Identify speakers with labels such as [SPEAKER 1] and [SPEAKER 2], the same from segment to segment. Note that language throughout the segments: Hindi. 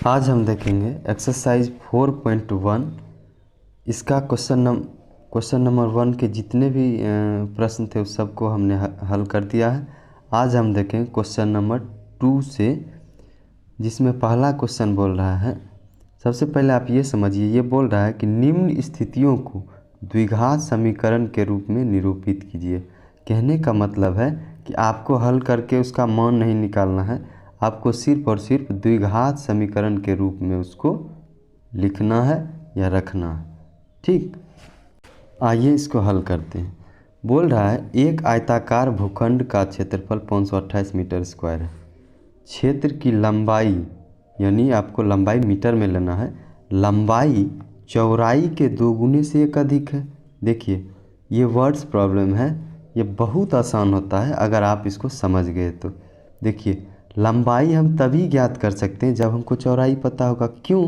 [SPEAKER 1] आज हम देखेंगे एक्सरसाइज 4.1। इसका क्वेश्चन नंबर 1 के जितने भी प्रश्न थे उस सबको हमने हल कर दिया है। आज हम देखेंगे क्वेश्चन नंबर 2 से, जिसमें पहला क्वेश्चन बोल रहा है। सबसे पहले आप ये समझिए, ये बोल रहा है कि निम्न स्थितियों को द्विघात समीकरण के रूप में निरूपित कीजिए। कहने का मतलब है कि आपको हल करके उसका मान नहीं निकालना है, आपको सिर्फ और सिर्फ द्विघात समीकरण के रूप में उसको लिखना है या रखना है। ठीक, आइए इसको हल करते हैं। बोल रहा है एक आयताकार भूखंड का क्षेत्रफल 528 मीटर स्क्वायर है। क्षेत्र की लंबाई, यानी आपको लंबाई मीटर में लेना है, लंबाई चौड़ाई के 2 गुने से 1 अधिक है। देखिए ये वर्ड्स प्रॉब्लम है, ये बहुत आसान होता है अगर आप इसको समझ गए तो। देखिए लंबाई हम तभी ज्ञात कर सकते हैं जब हमको चौड़ाई पता होगा। क्यों?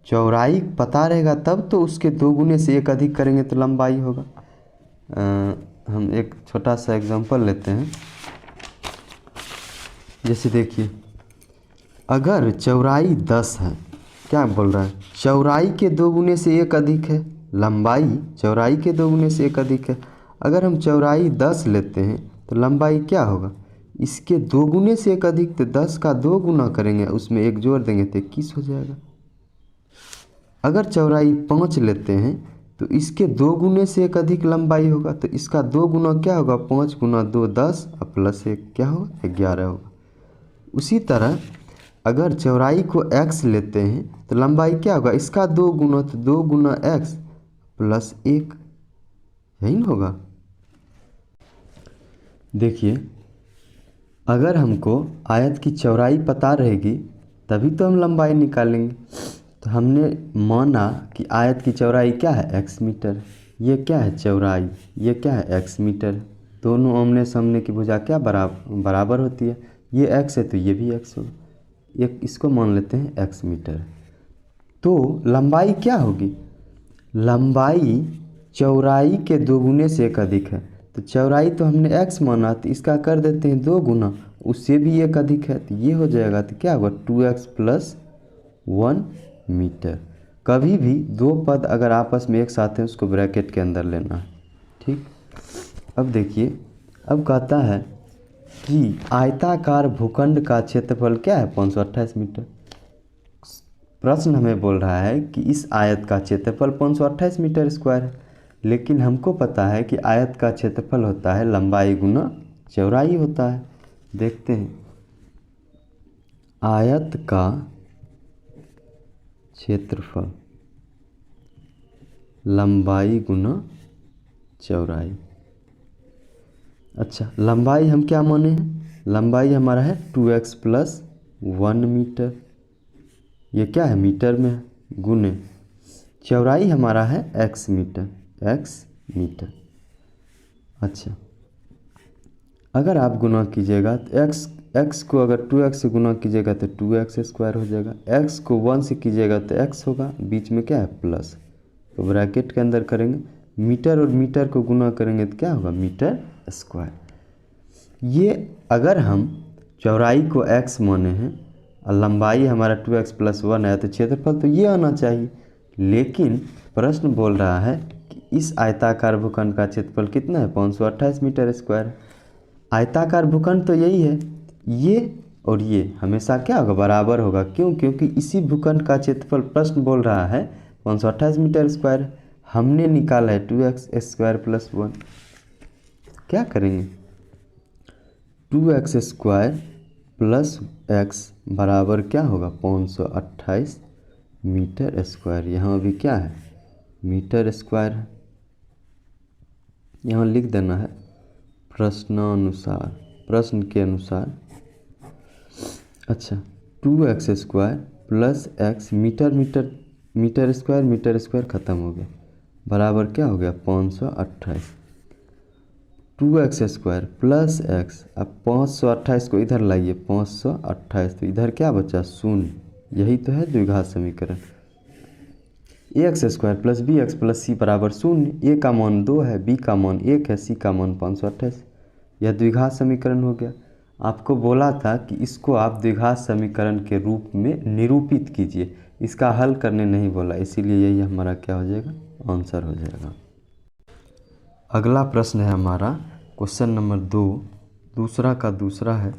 [SPEAKER 1] चौड़ाई पता रहेगा तब तो उसके 2 गुने से 1 अधिक करेंगे तो लंबाई होगा। हम एक छोटा सा एग्जांपल लेते हैं। जैसे देखिए, अगर चौड़ाई 10 है, क्या बोल रहा है, चौड़ाई के 2 गुने से 1 अधिक है, लंबाई चौड़ाई के 2 गुने से 1 अधिक है। अगर हम चौड़ाई 10 लेते हैं तो लंबाई क्या होगा, इसके 2 गुने से 1 अधिक, तो 10 का 2 गुना करेंगे, उसमें 1 जोड़ देंगे तो 21 हो जाएगा। अगर चौड़ाई 5 लेते हैं तो इसके 2 गुने से 1 अधिक लंबाई होगा, तो इसका 2 गुना क्या होगा, 5 गुना 2 10 और प्लस 1 क्या होगा, 11 होगा। उसी तरह अगर चौड़ाई को x लेते हैं तो लंबाई क्या होगा, इसका 2 गुना, तो 2 गुना x प्लस 1, यही ना होगा। देखिए अगर हमको आयत की चौड़ाई पता रहेगी तभी तो हम लंबाई निकालेंगे। तो हमने माना कि आयत की चौड़ाई क्या है, x मीटर। ये क्या है, चौड़ाई, ये क्या है, x मीटर। दोनों आमने सामने की भुजा क्या बराबर होती है। ये x है तो ये भी x होगा, एक इसको मान लेते हैं x मीटर। तो लंबाई क्या होगी, लंबाई चौड़ाई के 2 गुने से 1 अधिक है। तो चौड़ाई तो हमने x माना, तो इसका कर देते हैं 2 गुना, उससे भी 1 अधिक है, तो ये हो जाएगा। तो क्या होगा, 2x प्लस 1 मीटर। कभी भी 2 पद अगर आपस में एक साथ हैं उसको ब्रैकेट के अंदर लेना है। ठीक, अब देखिए, अब कहता है कि आयताकार भूखंड का क्षेत्रफल क्या है, 528 मीटर। प्रश्न हमें बोल रहा है कि इस आयत का क्षेत्रफल 528 मीटर स्क्वायर है, लेकिन हमको पता है कि आयत का क्षेत्रफल होता है लंबाई गुना चौड़ाई होता है। देखते हैं, आयत का क्षेत्रफल लंबाई गुना चौड़ाई। अच्छा, लंबाई हम क्या माने हैं, लंबाई हमारा है 2x प्लस 1 मीटर। ये क्या है, मीटर में है, गुने चौड़ाई हमारा है x मीटर। अच्छा, अगर आप गुना कीजिएगा तो x को अगर 2x से गुना कीजिएगा तो 2x स्क्वायर हो जाएगा, x को 1 से कीजिएगा तो x होगा, बीच में क्या है, प्लस। तो ब्रैकेट के अंदर करेंगे, मीटर और मीटर को गुना करेंगे तो क्या होगा, मीटर स्क्वायर। ये अगर हम चौड़ाई को x माने हैं और लंबाई हमारा 2x प्लस 1 है, तो क्षेत्रफल तो ये आना चाहिए। लेकिन प्रश्न बोल रहा है कि इस आयताकार भूखंड का क्षेत्रफल कितना है, 528 मीटर स्क्वायर। आयताकार भूखंड तो यही है, ये और ये हमेशा क्या होगा, बराबर होगा। क्यों? क्योंकि इसी भूखंड का क्षेत्रफल प्रश्न बोल रहा है 528 मीटर स्क्वायर। हमने निकाला है 2x स्क्वायर प्लस 1। क्या करेंगे, 2x स्क्वायर प्लस x बराबर क्या होगा, 528 मीटर स्क्वायर। यहाँ भी क्या है, मीटर स्क्वायर है। यहाँ लिख देना है प्रश्नानुसार, प्रश्न के अनुसार। अच्छा, 2x square plus x, metre square ख़त्म हो गया, बराबर क्या हो गया, 528। 2x स्क्वायर प्लस x, अब 528 को इधर लाइए, 528, तो इधर क्या बचा, 0। यही तो है द्विघात समीकरण। ax square plus bx plus c बराबर 0। a का मान 2 है, b का मान 1 है, c का मान 528। यह द्विघात समीकरण हो गया। आपको बोला था कि इसको आप द्विघात समीकरण के रूप में निरूपित कीजिए, इसका हल करने नहीं बोला, इसीलिए यही हमारा क्या हो जाएगा, आंसर हो जाएगा। अगला प्रश्न है हमारा क्वेश्चन नंबर 2, दूसरा का दूसरा है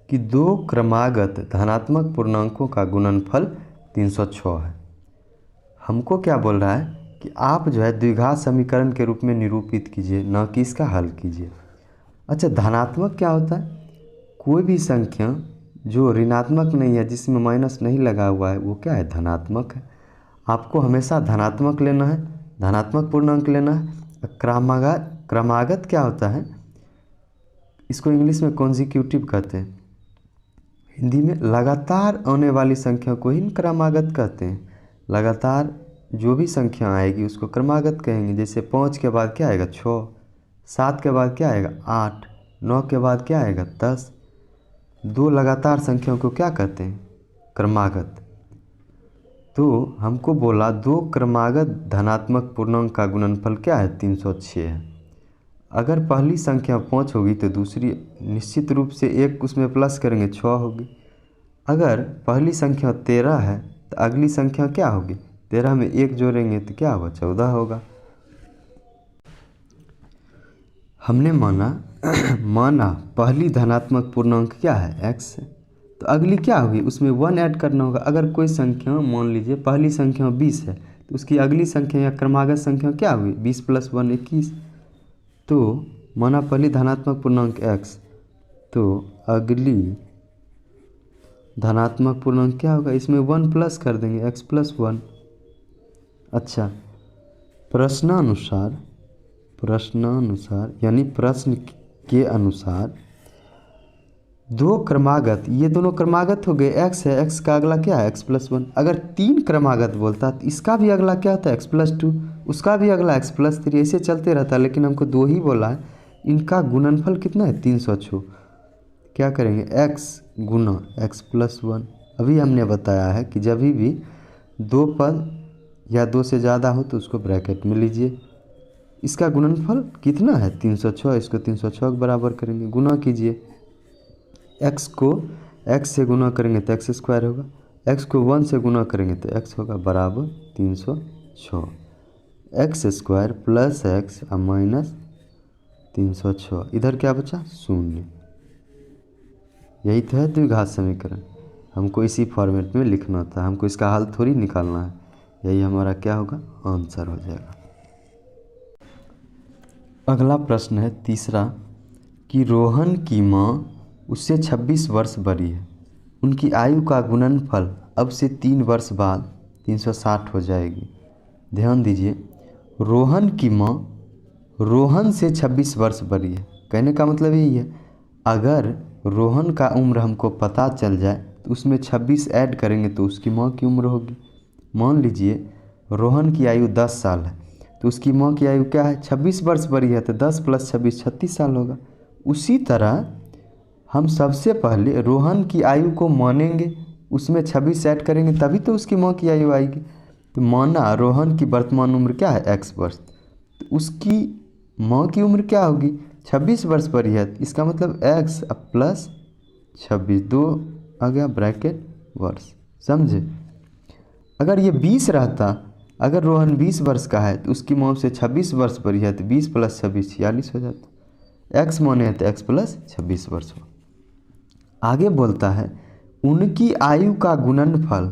[SPEAKER 1] कि दो क्रमागत धनात्मक पूर्णांकों का गुणनफल 306 है। हमको क्या बोल रहा है कि आप जो है द्विघात समीकरण के रूप में निरूपित कीजिए, न कि इसका हल कीजिए। अच्छा, धनात्मक क्या होता है? कोई भी संख्या जो ऋणात्मक नहीं है, जिसमें माइनस नहीं लगा हुआ है, वो क्या है, धनात्मक है। आपको हमेशा धनात्मक लेना है, धनात्मक पूर्णांक लेना है। क्रमागत क्या होता है? इसको इंग्लिश में कॉन्जिक्यूटिव कहते हैं, हिंदी में लगातार आने वाली संख्या को ही क्रमागत कहते हैं। लगातार जो भी संख्या आएगी उसको क्रमागत कहेंगे। जैसे 5 के बाद क्या आएगा, 6, 7 के बाद क्या आएगा, 8, 9 के बाद क्या आएगा, 10। दो लगातार संख्याओं को क्या कहते हैं, क्रमागत। तो हमको बोला दो क्रमागत धनात्मक पूर्णांक का गुणनफल क्या है, 306 है। अगर पहली संख्या 5 होगी तो दूसरी निश्चित रूप से 1 उसमें प्लस करेंगे, 6 होगी। अगर पहली संख्या 13 है तो अगली संख्या क्या होगी, 13 में 1 जोड़ेंगे तो क्या होगा, 14 होगा। हमने माना पहली धनात्मक पूर्णांक क्या है, x है, तो अगली क्या होगी, उसमें 1 ऐड करना होगा। अगर कोई संख्या मान लीजिए पहली संख्या 20 है तो उसकी अगली संख्या या क्रमागत संख्या क्या होगी, 20 + 1 21। तो माना पहली धनात्मक पूर्णांक x, तो अगली धनात्मक पूर्णांक क्या होगा, इसमें 1 प्लस कर देंगे, x + 1। अच्छा, प्रश्नानुसार यानी प्रश्न के अनुसार दो क्रमागत, ये दोनों क्रमागत हो गए, x है, x का अगला क्या है, x + 1। अगर 3 क्रमागत बोलता तो इसका भी अगला क्या होता है, x + 2, उसका भी अगला x + 3, ऐसे चलते रहता है। लेकिन हमको 2 ही बोला है, इनका गुणनफल कितना है, 306। क्या करेंगे, x गुना x + 1। अभी हमने बताया है कि जब भी दो पद या 2 से ज़्यादा हो तो उसको ब्रैकेट में लीजिए। इसका गुणनफल कितना है, 306। इसको 306 के बराबर करेंगे, गुना कीजिए। x को x से गुना करेंगे तो x² होगा, x को 1 से गुना करेंगे तो x होगा बराबर 306। x² + x माइनस 306, इधर क्या बचा, 0। यही तो है द्विघात समीकरण। हमको इसी फॉर्मेट में लिखना था, हमको इसका हल थोड़ी निकालना है। यही हमारा क्या होगा, आंसर हो जाएगा। अगला प्रश्न है तीसरा कि रोहन की माँ उससे 26 वर्ष बड़ी है, उनकी आयु का गुणनफल अब से 3 वर्ष बाद 360 हो जाएगी। ध्यान दीजिए, रोहन की माँ रोहन से 26 वर्ष बड़ी है। कहने का मतलब यही है, अगर रोहन का उम्र हमको पता चल जाए तो उसमें 26 ऐड करेंगे तो उसकी माँ की उम्र होगी। मान लीजिए रोहन की आयु 10 साल है तो उसकी माँ की आयु क्या है, 26 वर्ष बड़ी है, तो 10 + 26 36 साल होगा। उसी तरह हम सबसे पहले रोहन की आयु को मानेंगे, उसमें 26 ऐड करेंगे तभी तो उसकी माँ की आयु आएगी। तो माना रोहन की वर्तमान उम्र क्या है, x वर्ष, तो उसकी माँ की उम्र क्या होगी, 26 वर्ष बड़ी है। इसका मतलब x + 26, 2 आ गया ब्रैकेट वर्ष, समझे। अगर ये 20 रहता, अगर रोहन 20 वर्ष का है तो उसकी माँ से 26 वर्ष बड़ी है, तो 20 + 26 46 हो जाता। x माने है तो x + 26 वर्ष हो। आगे बोलता है उनकी आयु का गुणनफल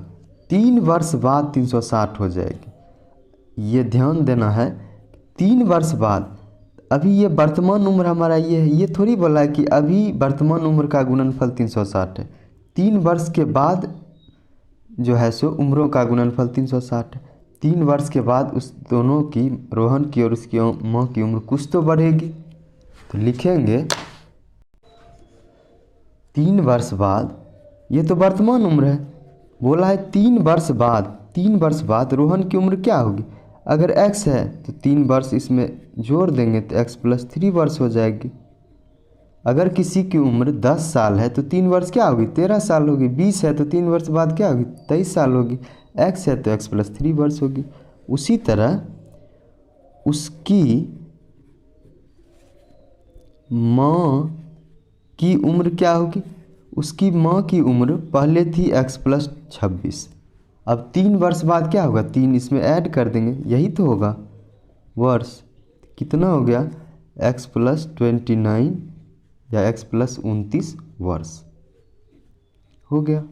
[SPEAKER 1] 3 वर्ष बाद 360 हो जाएगी। ये ध्यान देना है, 3 वर्ष बाद। अभी ये वर्तमान उम्र हमारा ये है, ये थोड़ी बोला है कि अभी वर्तमान उम्र का गुणनफल 360 है। 3 वर्ष के बाद जो है सो उम्रों का गुणनफल 360 है। 3 वर्ष के बाद उस दोनों की, रोहन की और उसकी माँ की उम्र कुछ तो बढ़ेगी। तो लिखेंगे 3 वर्ष बाद, ये तो वर्तमान उम्र है, बोला है 3 वर्ष बाद। 3 वर्ष बाद रोहन की उम्र क्या होगी, अगर x है तो 3 वर्ष इसमें जोड़ देंगे तो x + 3 वर्ष हो जाएगी। अगर किसी की उम्र 10 साल है तो 3 वर्ष क्या होगी, 13 साल होगी। 20 है तो 3 वर्ष बाद क्या होगी, 23 साल होगी। x है तो x + 3 वर्ष होगी। उसी तरह उसकी माँ की उम्र क्या होगी, उसकी माँ की उम्र पहले थी x+26। अब 3 वर्ष बाद क्या होगा, 3 इसमें ऐड कर देंगे, यही तो होगा वर्ष। कितना हो गया, x+29 या x+29 वर्ष हो गया।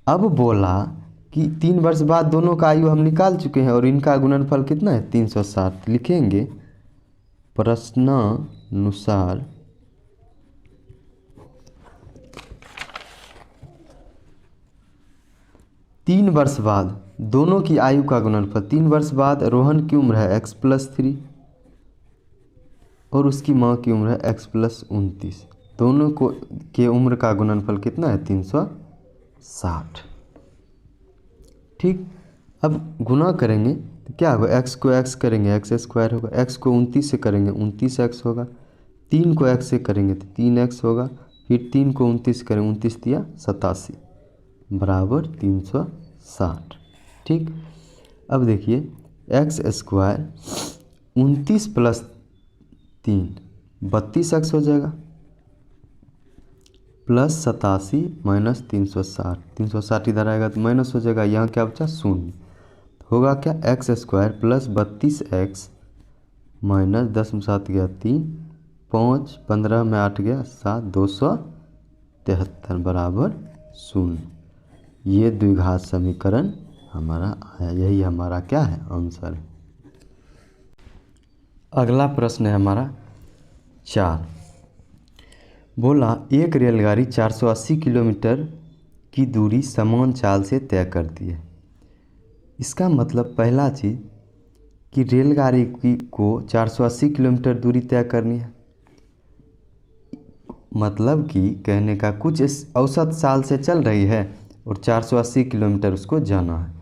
[SPEAKER 1] अब बोला कि 3 वर्ष बाद दोनों का आयु हम निकाल चुके हैं और इनका गुणनफल कितना है, 360। लिखेंगे प्रश्नानुसार तीन वर्ष बाद दोनों की आयु का गुणनफल। 3 वर्ष बाद रोहन की उम्र है x+3 और उसकी माँ की उम्र है x+29। दोनों को के उम्र का गुणनफल कितना है, 360। ठीक, अब गुना करेंगे तो क्या होगा, x को x करेंगे x² होगा, x को 29 से करेंगे 29x होगा, 3 को x से करेंगे तो 3x होगा, फिर 3 को 29 करेंगे, 29 दिया 87 बराबर 360। ठीक, अब देखिए x² 29 + 3 32x हो जाएगा, +87 - 360। 360 इधर आएगा तो माइनस हो जाएगा, यहाँ क्या बचा, 0। होगा क्या, x² + 32x - 10 में 7 गया 3, 5 15 में 8 गया 7, 273 बराबर 0। ये द्विघात समीकरण हमारा आया, यही हमारा क्या है, आंसर है। अगला प्रश्न है हमारा 4। बोला एक रेलगाड़ी 480 किलोमीटर की दूरी समान चाल से तय करती है। इसका मतलब पहला चीज़ कि रेलगाड़ी को 480 किलोमीटर दूरी तय करनी है, मतलब कि कहने का कुछ औसत चाल से चल रही है और 480 किलोमीटर उसको जाना है।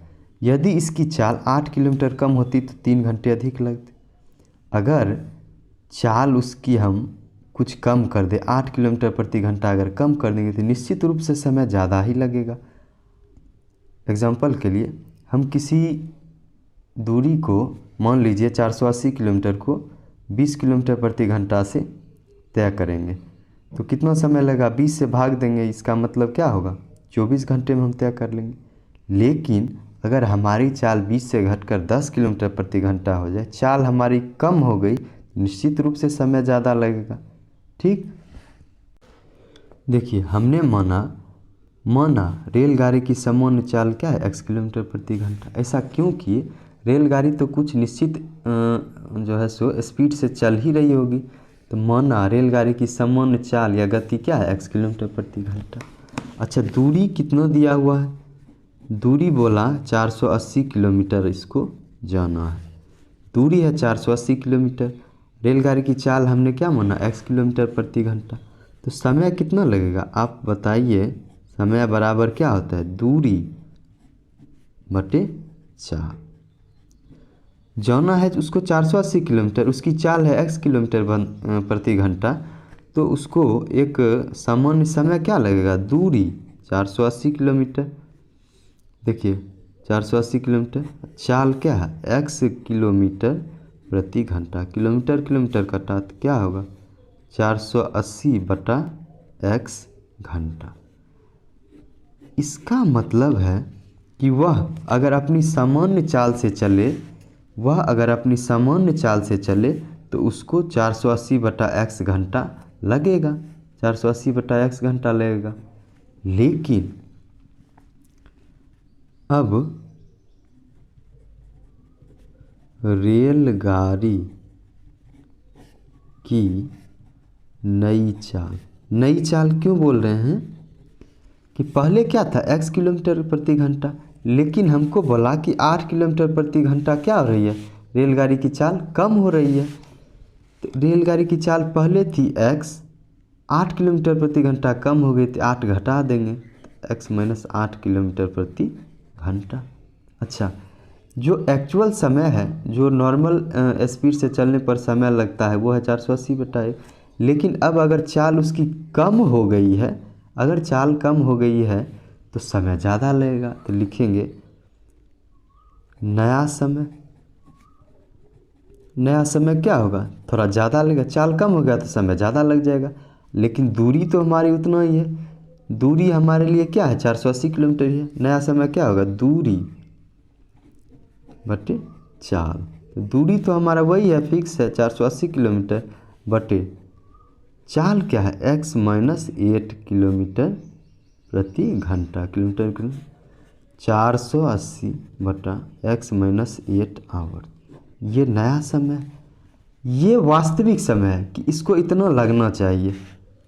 [SPEAKER 1] यदि इसकी चाल 8 किलोमीटर कम होती तो 3 घंटे अधिक लगते। अगर चाल उसकी हम कुछ कम कर दे, 8 किलोमीटर प्रति घंटा अगर कम कर देंगे तो निश्चित रूप से समय ज़्यादा ही लगेगा। एग्जाम्पल के लिए हम किसी दूरी को मान लीजिए 480 किलोमीटर को 20 किलोमीटर प्रति घंटा से तय करेंगे तो कितना समय लगेगा, 20 से भाग देंगे, इसका मतलब क्या होगा, 24 घंटे में हम तय कर लेंगे। लेकिन अगर हमारी चाल 20 से घटकर 10 किलोमीटर प्रति घंटा हो जाए, चाल हमारी कम हो गई, निश्चित रूप से समय ज़्यादा लगेगा। ठीक, देखिए हमने माना रेलगाड़ी की सामान्य चाल क्या है, x किलोमीटर प्रति घंटा। ऐसा क्यों किए, रेलगाड़ी तो कुछ निश्चित जो है सो स्पीड से चल ही रही होगी, तो माना रेलगाड़ी की सामान्य चाल या गति क्या है, x किलोमीटर प्रति घंटा। अच्छा, दूरी कितना दिया हुआ है, दूरी बोला 480 किलोमीटर इसको जाना है, दूरी है 480 किलोमीटर। रेलगाड़ी की चाल हमने क्या माना, x किलोमीटर प्रति घंटा, तो समय कितना लगेगा आप बताइए। समय बराबर क्या होता है, दूरी बटे चाल। जाना है उसको 480 किलोमीटर, उसकी चाल है x किलोमीटर प्रति घंटा, तो उसको एक सामान्य समय क्या लगेगा, दूरी 480 किलोमीटर। देखिए 480 किलोमीटर, चाल क्या है, x किलोमीटर प्रति घंटा, किलोमीटर किलोमीटर कटा तो क्या होगा, 480/x घंटा। इसका मतलब है कि वह अगर अपनी सामान्य चाल से चले तो उसको 480/x घंटा लगेगा, 480/x घंटा लगेगा। लेकिन अब रेलगाड़ी की नई चाल क्यों बोल रहे हैं कि पहले क्या था, x किलोमीटर प्रति घंटा, लेकिन हमको बोला कि 8 किलोमीटर प्रति घंटा क्या हो रही है, रेलगाड़ी की चाल कम हो रही है। तो रेलगाड़ी की चाल पहले थी x, 8 किलोमीटर प्रति घंटा कम हो गई तो 8 घटा देंगे, x - 8 किलोमीटर प्रति घंटा। अच्छा, जो एक्चुअल समय है, जो नॉर्मल स्पीड से चलने पर समय लगता है वो है 480/1। लेकिन अब अगर चाल उसकी कम हो गई है, अगर चाल कम हो गई है तो समय ज़्यादा लगेगा, तो लिखेंगे नया समय क्या होगा, थोड़ा ज़्यादा लगेगा, चाल कम हो गया तो समय ज़्यादा लग जाएगा, लेकिन दूरी तो हमारी उतना ही है। दूरी हमारे लिए क्या है, 480 किलोमीटर ही है। नया समय क्या होगा, दूरी बटे चाल। तो दूरी तो हमारा वही है, फिक्स है 480 किलोमीटर, बटे चाल क्या है, x माइनस 8 किलोमीटर प्रति घंटा। किलोमीटर 480 बटा x माइनस 8 आवर। ये नया समय, ये वास्तविक समय है कि इसको इतना लगना चाहिए,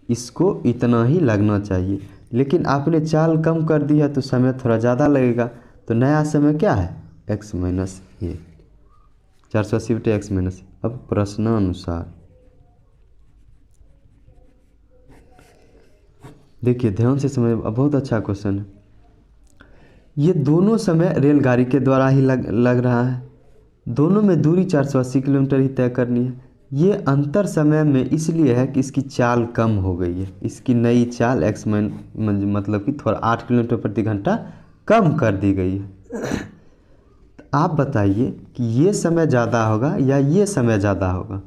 [SPEAKER 1] इसको इतना ही लगना चाहिए, लेकिन आपने चाल कम कर दी है तो समय थोड़ा ज़्यादा लगेगा। तो नया समय क्या है, x माइनस 8, 480 बटे x माइनस। अब प्रश्नानुसार देखिए, ध्यान से समझ, बहुत अच्छा क्वेश्चन है। ये दोनों समय रेलगाड़ी के द्वारा ही लग रहा है, दोनों में दूरी 480 किलोमीटर ही तय करनी है। ये अंतर समय में इसलिए है कि इसकी चाल कम हो गई है, इसकी नई चाल x मतलब कि थोड़ा 8 किलोमीटर प्रति घंटा कम कर दी गई है। आप बताइए कि ये समय ज़्यादा होगा या ये समय ज़्यादा होगा।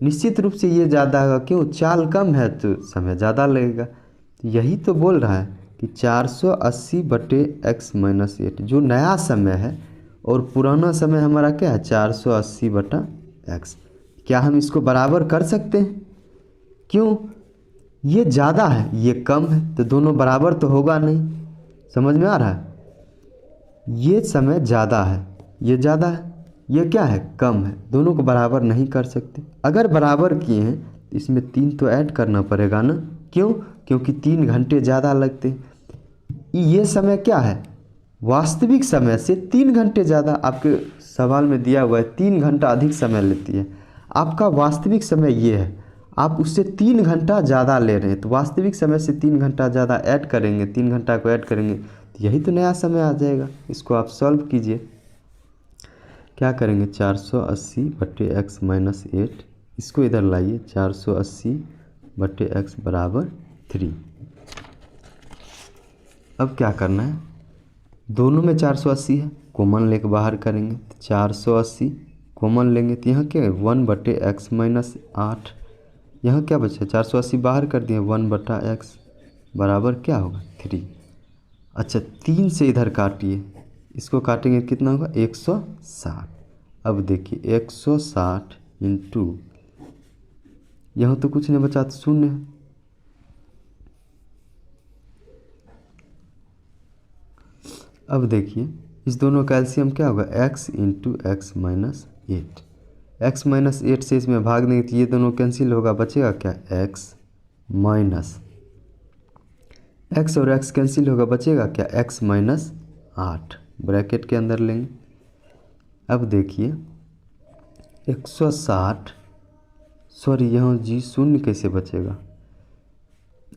[SPEAKER 1] निश्चित रूप से ये ज़्यादा होगा, क्यों, चाल कम है तो समय ज़्यादा लगेगा। तो यही तो बोल रहा है कि 480 बटे x माइनस 8 जो नया समय है, और पुराना समय हमारा क्या है, 480 बटा x। क्या हम इसको बराबर कर सकते हैं, क्यों, ये ज़्यादा है ये कम है, तो दोनों बराबर तो होगा नहीं। समझ में आ रहा है, ये समय ज़्यादा है, ये ज़्यादा है, ये क्या है, कम है, दोनों को बराबर नहीं कर सकते। अगर बराबर किए हैं तो इसमें 3 तो ऐड करना पड़ेगा ना, क्यों, क्योंकि 3 घंटे ज़्यादा लगते। ये समय क्या है, वास्तविक समय से 3 घंटे ज़्यादा। आपके सवाल में दिया हुआ है 3 घंटा अधिक समय लेती है, आपका वास्तविक समय ये है, आप उससे 3 घंटा ज़्यादा ले रहे हैं, तो वास्तविक समय से 3 घंटा ज़्यादा ऐड करेंगे, 3 घंटा को ऐड करेंगे तो यही तो नया समय आ जाएगा। इसको आप सॉल्व कीजिए, क्या करेंगे, 480 बटे x माइनस 8, इसको इधर लाइए, 480 बटे x बराबर 3। अब क्या करना है, दोनों में 480 है, कॉमन लेके बाहर करेंगे तो 480 कॉमन लेंगे तो यहाँ क्या है, 1 बटे x माइनस 8। यहाँ क्या बचा, 480 बाहर कर दिए, 1 बटा x बराबर क्या होगा, 3। अच्छा, 3 से इधर काटिए, इसको काटेंगे कितना होगा, 160। अब देखिए 160 इंटू, यहाँ तो कुछ नहीं बचा तो शून्य है। अब देखिए इस दोनों का एलसीएम क्या होगा, x into x minus 8। X minus 8 से इसमें भाग देंगे तो ये दोनों कैंसिल होगा, बचेगा क्या, x माइनस, x और x कैंसिल होगा, बचेगा क्या, x माइनस 8 ब्रैकेट के अंदर लेंगे। अब देखिए 160, सॉरी यहाँ जी शून्य कैसे बचेगा,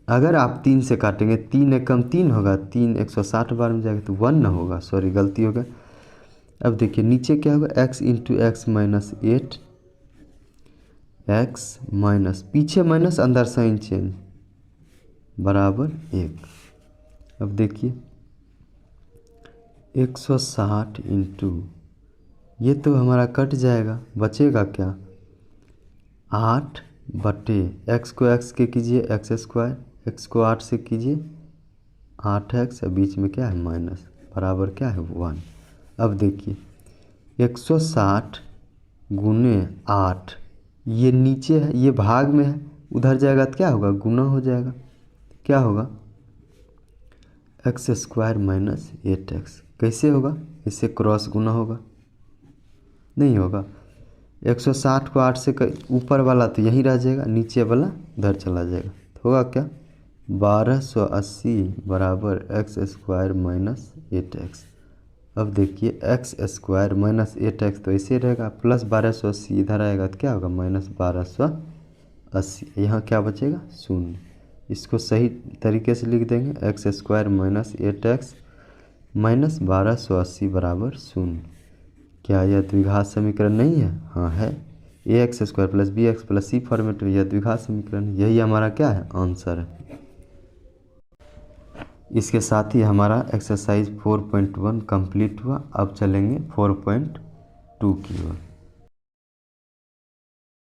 [SPEAKER 1] अगर आप 3 से काटेंगे, 3 एकम 3 होगा, 3 160 बार में जाएगा तो 1 ना होगा, सॉरी गलती होगा। अब देखिए नीचे क्या होगा, x into x minus 8, x minus, पीछे माइनस अंदर साइन चेंज, बराबर 1। अब देखिए 160 इंटू, ये तो हमारा कट जाएगा, बचेगा क्या, 8 बटे x को x के कीजिए एक्स स्क्वायर, x को 8 से कीजिए 8x, बीच में क्या है माइनस, बराबर क्या है 1। अब देखिए 160 गुने 8, ये नीचे है, ये भाग में है, उधर जाएगा तो क्या होगा, गुना हो जाएगा, क्या होगा, एक्स स्क्वायर माइनस 8x। कैसे होगा, इससे क्रॉस गुना होगा, नहीं होगा। 160 को 8 से ऊपर वाला तो यहीं रह जाएगा, नीचे वाला उधर चला जाएगा, तो होगा क्या, 1280 बराबर एक्स स्क्वायर माइनस 8x। अब देखिए एक्स स्क्वायर माइनस 8x तो ऐसे रहेगा, प्लस 1280 इधर आएगा तो क्या होगा, माइनस 1280। यहाँ क्या बचेगा, शून्य। इसको सही तरीके से लिख देंगे, x square minus 8x minus 1280 बराबर शून्य। क्या यह द्विघात समीकरण नहीं है, हाँ है, ax square plus B X plus C format में यह द्विघात समीकरण, यही हमारा क्या है, आंसर है। इसके साथ ही हमारा एक्सरसाइज 4.1 कंप्लीट हुआ। अब चलेंगे 4.2 की ओर।